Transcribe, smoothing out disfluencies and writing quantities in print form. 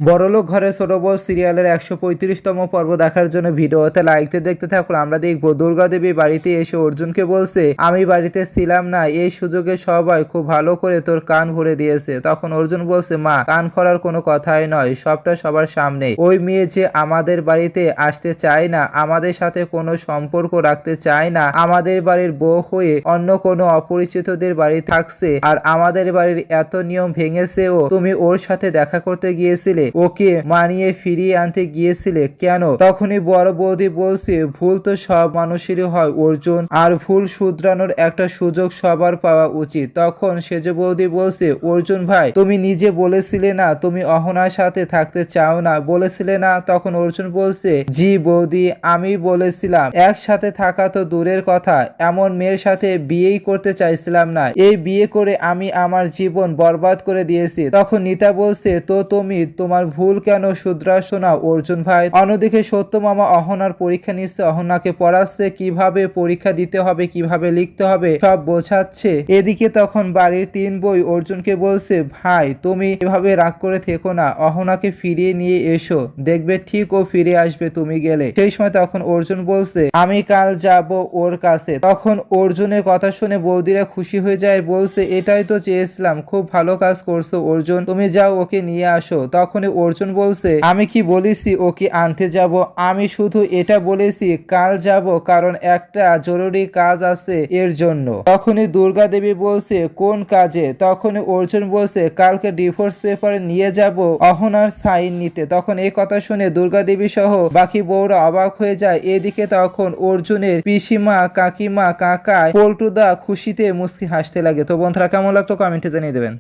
বড়লোক ঘরে ছোট বউ সিরিয়ালের ১৩৫তম পর্ব দেখার জন্য ভিডিওতে লাইক দেখতে থাকুন। আমরা দেখব দুর্গা দেবী বাড়িতে এসে অর্জুনকে বলছে, আমি বাড়িতে ছিলাম না, এই সুযোগে সবাই খুব ভালো করে তোর কান ভরে দিয়েছে। তখন অর্জুন বলছে, মা, কান ভরার কোনো কথাই নয়, সবটা সবার সামনে। ওই মেয়ে যে আমাদের বাড়িতে আসতে চায় না, আমাদের সাথে কোনো সম্পর্ক রাখতে চায় না, আমাদের বাড়ির বউ হয়ে অন্য কোনো অপরিচিতদের বাড়ি থাকছে, আর আমাদের বাড়ির এত নিয়ম ভেঙেছেও তুমি ওর সাথে দেখা করতে গিয়েছিলে, ওকে মানিয়ে ফিরিয়ে আনতে গিয়েছিলে কেন? তখনই বড় বৌদি বলছে, ভুল তো সব মানুষেরই হয় অর্জুন, আর ভুল শুধরানোর একটা সুযোগ সবার পাওয়া উচিত। তখন সেজ বৌদি বলছে, অর্জুন ভাই, তুমি নিজে বলেছিলে না তুমি অহনার সাথে থাকতে চাও না, বলেছিলে না? তখন অর্জুন বলছে, জি বৌদি, আমি বলেছিলাম। একসাথে থাকা তো দূরের কথা, এমন মেয়ের সাথে বিয়েই করতে চাইছিলাম না, এই বিয়ে করে আমি আমার জীবন বরবাদ করে দিয়েছি। তখন নিতা বলছে, তো তুমি তোমার ভুল কেন শুধরাচ্ছ না অর্জুন ভাই? অন্যদিকে সত্য মামা অহনার পরীক্ষা নিচ্ছে, অহনাকে পড়াচ্ছে, কিভাবে পরীক্ষা দিতে হবে, কিভাবে লিখতে হবে সব বোঝাচ্ছে। এদিকে তখন বাড়ির তিন বই অর্জুনকে বলছে, ভাই তুমি এভাবে রাগ করে থেকো না, অহনাকে ফিরিয়ে নিয়ে এসো, দেখবে ঠিক ও ফিরে আসবে তুমি গেলে। সেই সময় তখন অর্জুন বলছে, আমি কাল যাব ওর কাছে। তখন অর্জুনের কথা শুনে বৌদিরা খুশি হয়ে যায়, বলছে, এটাই তো চেয়েছিলাম, খুব ভালো কাজ করছো অর্জুন, তুমি যাও ওকে নিয়ে আসো। তখনই অর্জুন বলছে, আমি কি বলেছি ওকে আনতে যাব? আমি শুধু এটা বলেছি কাল যাব, কারণ একটা জরুরি কাজ আছে এর জন্য। তখনই দুর্গা দেবী বলছে, কোন কাজে? তখনই অর্জুন বলছে, কালকে ডিভোর্স পেপারে নিয়ে যাব অহনার সাইন নিতে। তখন এই কথা শুনে দুর্গা দেবী সহ বাকি বউরা অবাক হয়ে যায়। এদিকে তখন অর্জুনের পিসিমা, কাকিমা, কাকা, পল্টুদা খুশিতে মুচকি হাসতে লাগে। তো বন্ধুরা, কেমন লাগতো কমেন্টে জানিয়ে দেবেন।